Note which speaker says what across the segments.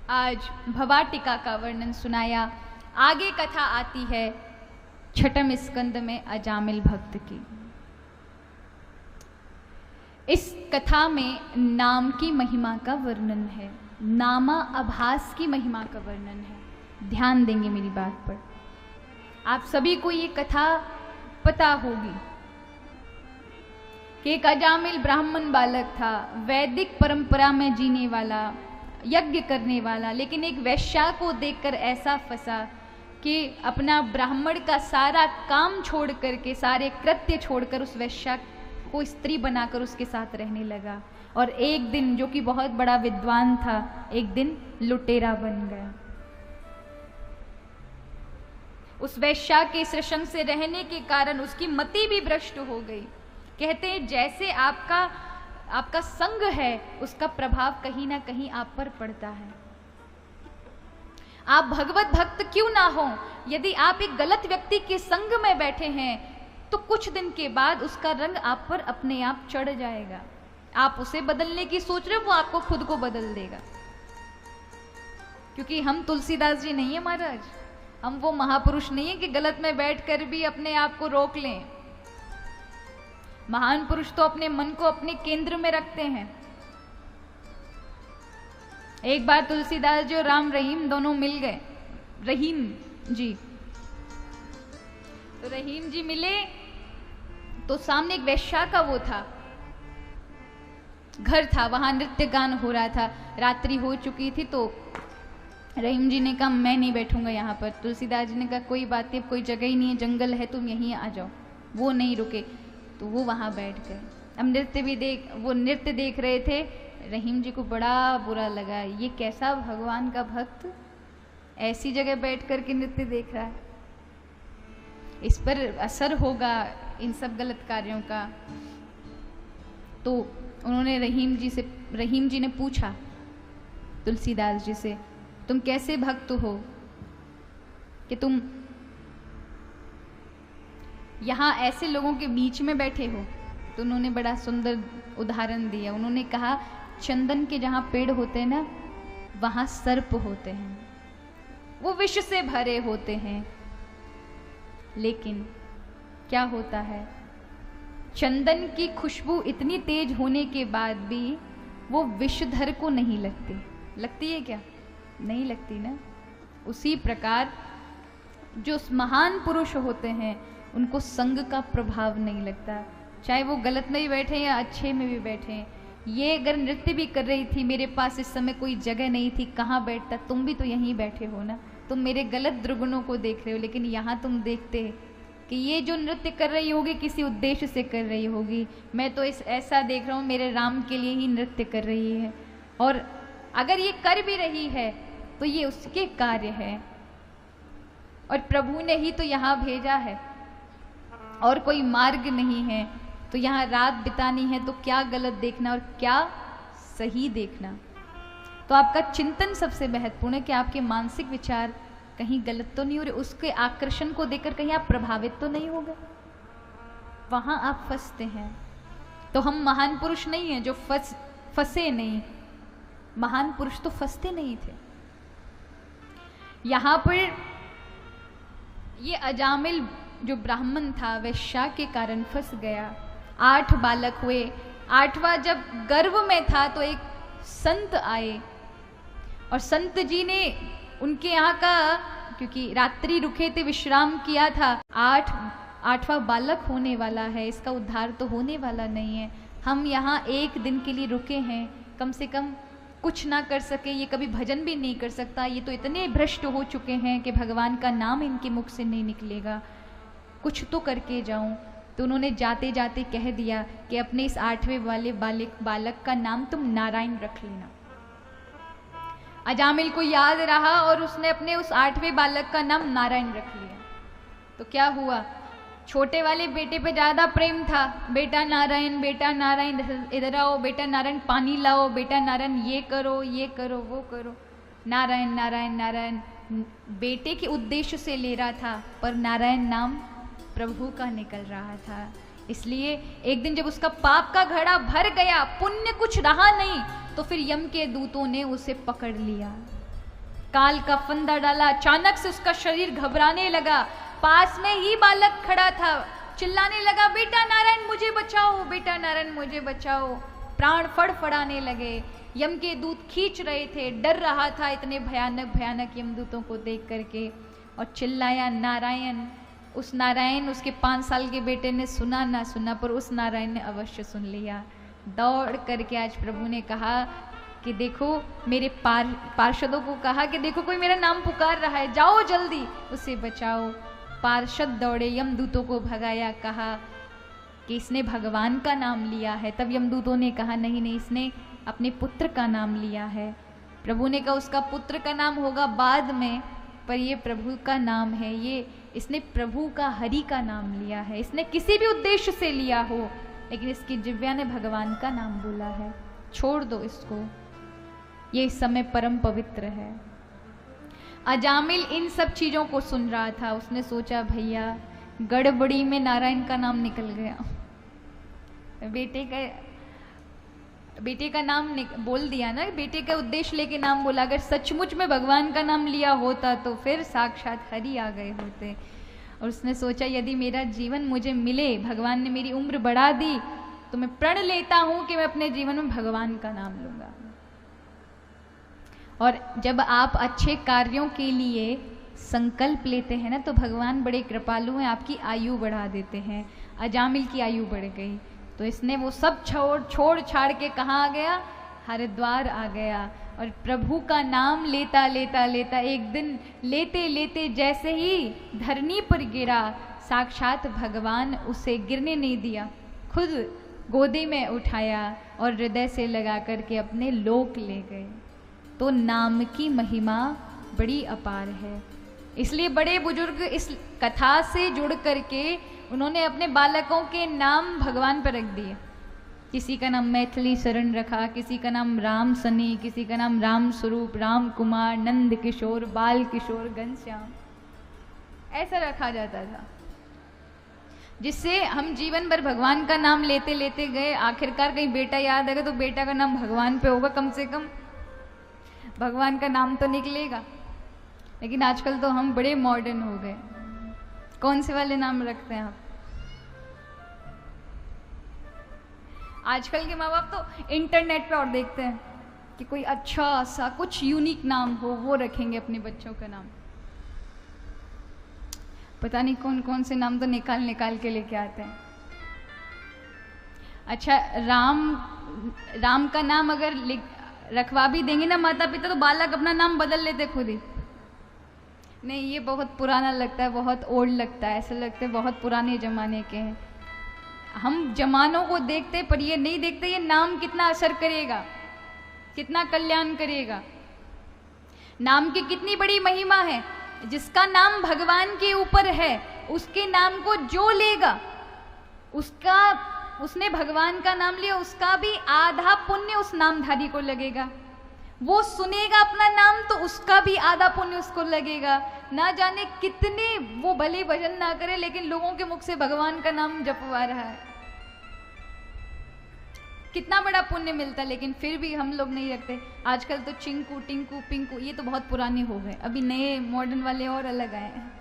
Speaker 1: आज भवाटिका का वर्णन सुनाया। आगे कथा आती है छठम स्कंद में अजामिल भक्त की। इस कथा में नाम की महिमा का वर्णन है, नामा आभास की महिमा का वर्णन है। ध्यान देंगे मेरी बात पर। आप सभी को ये कथा पता होगी कि एक अजामिल ब्राह्मण बालक था, वैदिक परंपरा में जीने वाला, यज्ञ करने वाला, लेकिन एक वैश्या को देखकर ऐसा फंसा कि अपना ब्राह्मण का सारा काम छोड़ करके, सारे कृत्य छोड़कर उस वैश्या को स्त्री बनाकर उसके साथ रहने लगा। और एक दिन, जो कि बहुत बड़ा विद्वान था, एक दिन लुटेरा बन गया। उस वैश्या के सत्संग से रहने के कारण उसकी मति भी भ्रष्ट हो गई। कहते हैं जैसे आपका संग है, उसका प्रभाव कहीं ना कहीं आप पर पड़ता है। आप भगवत भक्त क्यों ना हो, यदि आप एक गलत व्यक्ति के संग में बैठे हैं तो कुछ दिन के बाद उसका रंग आप पर अपने आप चढ़ जाएगा। आप उसे बदलने की सोच रहे हो, वो आपको खुद को बदल देगा। क्योंकि हम तुलसीदास जी नहीं है महाराज, हम वो महापुरुष नहीं है कि गलत में बैठकर भी अपने आप को रोक लें। महान पुरुष तो अपने मन को अपने केंद्र में रखते हैं। एक बार तुलसीदास जी और राम रहीम दोनों मिल गए। रहीम जी, तो रहीम जी मिले तो सामने एक वैश्या का वो था, घर था, वहां नृत्य गान हो रहा था। रात्रि हो चुकी थी तो रहीम जी ने कहा मैं नहीं बैठूंगा यहाँ पर। तुलसीदास जी ने कहा कोई बात नहीं, कोई जगह ही नहीं है, जंगल है, तुम यहीं आ जाओ। वो नहीं रुके तो वो वहां बैठ गए। अब वो नृत्य देख रहे थे। रहीम जी को बड़ा बुरा लगा, ये कैसा भगवान का भक्त ऐसी जगह बैठ कर के नृत्य देख रहा है, इस पर असर होगा इन सब गलत कार्यों का। तो उन्होंने रहीम जी ने पूछा तुलसीदास जी से, तुम कैसे भक्त हो कि तुम यहाँ ऐसे लोगों के बीच में बैठे हो? तो उन्होंने बड़ा सुंदर उदाहरण दिया। उन्होंने कहा चंदन के जहाँ पेड़ होते हैं ना, वहाँ सर्प होते हैं, वो विष से भरे होते हैं, लेकिन क्या होता है, चंदन की खुशबू इतनी तेज होने के बाद भी वो विषधर को नहीं लगती। लगती है क्या? नहीं लगती ना। उसी प्रकार जो महान पुरुष होते हैं उनको संग का प्रभाव नहीं लगता, चाहे वो गलत में भी बैठे या अच्छे में भी बैठे। ये अगर नृत्य भी कर रही थी, मेरे पास इस समय कोई जगह नहीं थी, कहाँ बैठता, तुम भी तो यहीं बैठे हो ना, तुम मेरे गलत दुर्गुणों को देख रहे हो, लेकिन यहाँ तुम देखते कि ये जो नृत्य कर रही होगी किसी उद्देश्य से कर रही होगी। मैं तो ऐसा देख रहा हूँ मेरे राम के लिए ही नृत्य कर रही है, और अगर ये कर भी रही है तो ये उसके कार्य है, और प्रभु ने ही तो यहाँ भेजा है, और कोई मार्ग नहीं है। तो यहाँ रात बितानी है तो क्या गलत देखना और क्या सही देखना। तो आपका चिंतन सबसे महत्वपूर्ण है कि आपके मानसिक विचार कहीं गलत तो नहीं हो रहे, उसके आकर्षण को देखकर कहीं आप प्रभावित तो नहीं हो गए, वहां आप फंसते हैं। तो हम महान पुरुष नहीं हैं जो फंसे नहीं, महान पुरुष तो फंसते नहीं थे। यहां पर ये अजामिल जो ब्राह्मण था वैश्या के कारण फंस गया। 8 बालक हुए। 8वां जब गर्भ में था तो एक संत आए, और संत जी ने उनके यहाँ का, क्योंकि रात्रि रुके थे, विश्राम किया था, 8वां बालक होने वाला है, इसका उद्धार तो होने वाला नहीं है, हम यहाँ एक दिन के लिए रुके हैं, कम से कम कुछ ना कर सके, ये कभी भजन भी नहीं कर सकता, ये तो इतने भ्रष्ट हो चुके हैं कि भगवान का नाम इनके मुख से नहीं निकलेगा, कुछ तो करके जाऊं। तो उन्होंने जाते जाते कह दिया कि अपने इस 8वें वाले बालक का नाम तुम नारायण रख लेना। अजामिल को याद रहा और उसने अपने उस 8वें बालक का नाम नारायण रख लिया। तो क्या हुआ, छोटे वाले बेटे पे ज्यादा प्रेम था, बेटा नारायण, इधर आओ, बेटा नारायण पानी लाओ, बेटा नारायण ये करो वो करो, नारायण नारायण नारायण बेटे के उद्देश्य से ले रहा था, पर नारायण नाम प्रभु का निकल रहा था। इसलिए एक दिन जब उसका पाप का घड़ा भर गया, पुण्य कुछ रहा नहीं, तो फिर यम के दूतों ने उसे पकड़ लिया। काल का फंदा डाला, अचानक से उसका शरीर घबराने लगा। पास में ही बालक खड़ा था, चिल्लाने लगा, बेटा नारायण मुझे बचाओ, बेटा नारायण मुझे बचाओ। प्राण फड़फड़ाने लगे। यम के दूत खींच रहे थे, डर रहा था इतने भयानक भयानक यमदूतों को देख करके, और चिल्लाया नारायण। उस नारायण, उसके 5 साल के बेटे ने सुना ना सुना, पर उस नारायण ने अवश्य सुन लिया। दौड़ करके आज प्रभु ने कहा कि देखो, मेरे पार्षदों को कहा कि देखो कोई मेरा नाम पुकार रहा है, जाओ जल्दी उसे बचाओ। पार्षद दौड़े, यमदूतों को भगाया, कहा कि इसने भगवान का नाम लिया है। तब यमदूतों ने कहा नहीं नहीं, इसने अपने पुत्र का नाम लिया है। प्रभु ने कहा उसका पुत्र का नाम होगा बाद में, पर ये प्रभु का नाम है, ये इसने प्रभु का, हरि का नाम लिया है। इसने किसी भी उद्देश्य से लिया हो, लेकिन इसकी जिह्वा ने भगवान का नाम बोला है, छोड़ दो इसको, ये इस समय परम पवित्र है। अजामिल इन सब चीजों को सुन रहा था। उसने सोचा भैया गड़बड़ी में नारायण का नाम निकल गया, बेटे का नाम बोल दिया ना, बेटे का उद्देश्य लेके नाम बोला। अगर सचमुच में भगवान का नाम लिया होता तो फिर साक्षात हरि आ गए होते। और उसने सोचा यदि मेरा जीवन मुझे मिले, भगवान ने मेरी उम्र बढ़ा दी, तो मैं प्रण लेता हूं कि मैं अपने जीवन में भगवान का नाम लूंगा। और जब आप अच्छे कार्यों के लिए संकल्प लेते हैं ना, तो भगवान बड़े कृपालु हैं, आपकी आयु बढ़ा देते हैं। अजामिल की आयु बढ़ गई, तो इसने वो सब छोड़ छाड़ के कहाँ आ गया, हरिद्वार आ गया। और प्रभु का नाम लेता लेता लेता एक दिन लेते लेते जैसे ही धरनी पर गिरा, साक्षात भगवान उसे गिरने नहीं दिया, खुद गोदी में उठाया और हृदय से लगा करके अपने लोक ले गए। तो नाम की महिमा बड़ी अपार है। इसलिए बड़े बुजुर्ग इस कथा से जुड़ करके उन्होंने अपने बालकों के नाम भगवान पर रख दिए। किसी का नाम मैथिली शरण रखा, किसी का नाम राम सनी, किसी का नाम राम स्वरूप, राम कुमार, नंद किशोर, बाल किशोर, घनश्याम, ऐसा रखा जाता था, जिससे हम जीवन भर भगवान का नाम लेते लेते गए। आखिरकार कहीं बेटा याद आएगा तो बेटा का नाम भगवान पे होगा, कम से कम भगवान का नाम तो निकलेगा। लेकिन आजकल तो हम बड़े मॉडर्न हो गए। कौन से वाले नाम रखते हैं आप? आजकल के माँ बाप तो इंटरनेट पे और देखते हैं कि कोई अच्छा सा कुछ यूनिक नाम हो, वो रखेंगे अपने बच्चों का नाम। पता नहीं कौन कौन से नाम तो निकाल निकाल के लेके आते हैं। अच्छा, राम का नाम अगर रखवा भी देंगे ना माता पिता, तो बालक अपना नाम बदल लेते खुद ही। नहीं, ये बहुत पुराना लगता है, बहुत ओल्ड लगता है, ऐसा लगता है बहुत पुराने जमाने के हैं। हम जमानों को देखते पर ये नहीं देखते ये नाम कितना असर करेगा, कितना कल्याण करेगा। नाम की कितनी बड़ी महिमा है। जिसका नाम भगवान के ऊपर है, उसके नाम को जो लेगा, उसने भगवान का नाम लिया, उसका भी आधा पुण्य उस नामधारी को लगेगा। वो सुनेगा अपना नाम तो उसका भी आधा पुण्य उसको लगेगा। ना जाने कितने वो भले भजन ना करे, लेकिन लोगों के मुख से भगवान का नाम जपवा रहा है, कितना बड़ा पुण्य मिलता है। लेकिन फिर भी हम लोग नहीं रखते। आजकल तो चिंकू, टिंकू, पिंकू, ये तो बहुत पुराने हो गए। अभी नए मॉडर्न वाले और अलग आए हैं।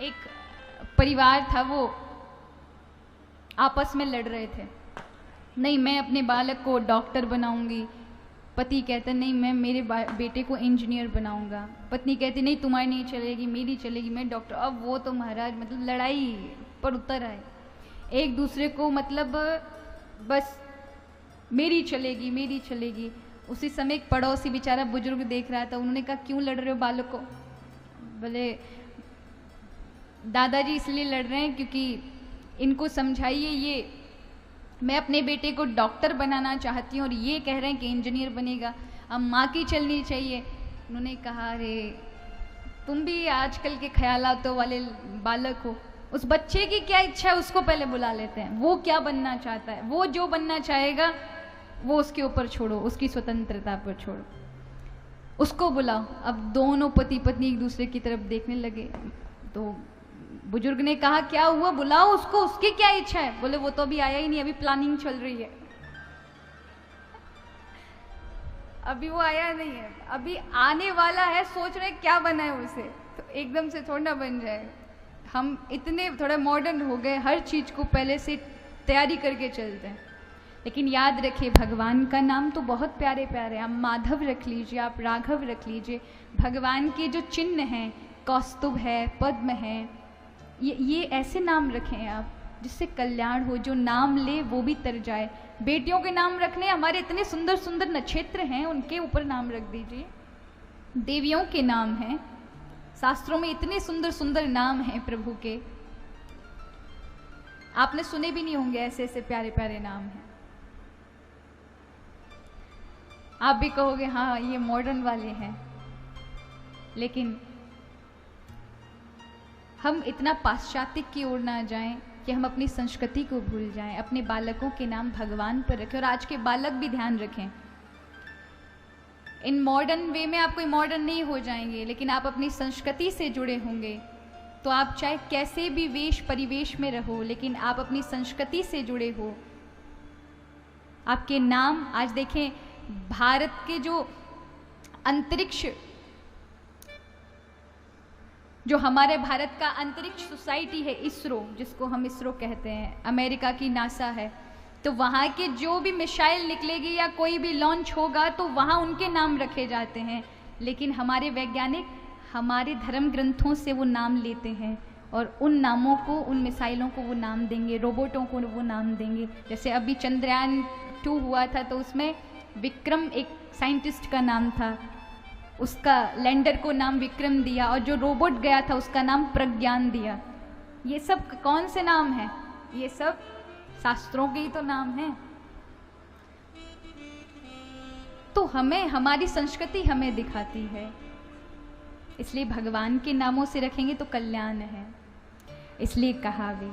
Speaker 1: एक परिवार था, वो आपस में लड़ रहे थे। नहीं, मैं अपने बालक को डॉक्टर बनाऊंगी। पति कहते नहीं, मैं मेरे बेटे को इंजीनियर बनाऊंगा। पत्नी कहती नहीं, तुम्हारी नहीं चलेगी, मेरी चलेगी, मैं डॉक्टर। अब वो तो महाराज मतलब लड़ाई पर उतर आए एक दूसरे को, मतलब बस मेरी चलेगी, मेरी चलेगी। उसी समय एक पड़ोसी बेचारा बुजुर्ग देख रहा था। उन्होंने कहा, क्यों लड़ रहे हो बालक को? बोले, दादाजी इसलिए लड़ रहे हैं क्योंकि इनको समझाइए, ये मैं अपने बेटे को डॉक्टर बनाना चाहती हूँ और ये कह रहे हैं कि इंजीनियर बनेगा, अब माँ की चलनी चाहिए। उन्होंने कहा, अरे तुम भी आजकल के ख्यालातों वाले बालक हो। उस बच्चे की क्या इच्छा है उसको पहले बुला लेते हैं। वो क्या बनना चाहता है, वो जो बनना चाहेगा वो उसके ऊपर छोड़ो, उसकी स्वतंत्रता पर छोड़ो, उसको बुलाओ। अब दोनों पति पत्नी एक दूसरे की तरफ देखने लगे। तो बुजुर्ग ने कहा, क्या हुआ, बुलाओ उसको, उसकी क्या इच्छा है? बोले, वो तो अभी आया ही नहीं, अभी प्लानिंग चल रही है। अभी वो आया नहीं है, अभी आने वाला है, सोच रहे क्या बना है उसे, तो एकदम से थोड़ा बन जाए। हम इतने थोड़ा मॉडर्न हो गए, हर चीज़ को पहले से तैयारी करके चलते हैं। लेकिन याद रखिए, भगवान का नाम तो बहुत प्यारे प्यारे, आप माधव रख लीजिए, आप राघव रख लीजिए। भगवान के जो चिन्ह हैं, कौस्तुभ है, पद्म है, ये ऐसे नाम रखें आप जिससे कल्याण हो, जो नाम ले वो भी तर जाए। बेटियों के नाम रखने, हमारे इतने सुंदर सुंदर नक्षत्र हैं, उनके ऊपर नाम रख दीजिए। देवियों के नाम हैं, शास्त्रों में इतने सुंदर सुंदर नाम हैं प्रभु के, आपने सुने भी नहीं होंगे, ऐसे ऐसे प्यारे प्यारे नाम हैं। आप भी कहोगे हाँ ये मॉडर्न वाले हैं, लेकिन हम इतना पाश्चात्य की ओर ना जाएं कि हम अपनी संस्कृति को भूल जाएं। अपने बालकों के नाम भगवान पर रखें, और आज के बालक भी ध्यान रखें। इन मॉडर्न वे में आप कोई मॉडर्न नहीं हो जाएंगे, लेकिन आप अपनी संस्कृति से जुड़े होंगे तो आप चाहे कैसे भी वेश परिवेश में रहो, लेकिन आप अपनी संस्कृति से जुड़े हो। आपके नाम, आज देखें भारत के जो अंतरिक्ष, जो हमारे भारत का अंतरिक्ष सोसाइटी है, इसरो, जिसको हम इसरो कहते हैं, अमेरिका की नासा है, तो वहाँ के जो भी मिसाइल निकलेगी या कोई भी लॉन्च होगा तो वहाँ उनके नाम रखे जाते हैं। लेकिन हमारे वैज्ञानिक हमारे धर्म ग्रंथों से वो नाम लेते हैं और उन नामों को, उन मिसाइलों को वो नाम देंगे, रोबोटों को वो नाम देंगे। जैसे अभी चंद्रयान 2 हुआ था तो उसमें विक्रम एक साइंटिस्ट का नाम था, उसका लैंडर को नाम विक्रम दिया, और जो रोबोट गया था उसका नाम प्रज्ञान दिया। ये सब कौन से नाम हैं? ये सब शास्त्रों के ही तो नाम हैं। तो हमें, हमारी संस्कृति हमें दिखाती है, इसलिए भगवान के नामों से रखेंगे तो कल्याण है। इसलिए कहा भी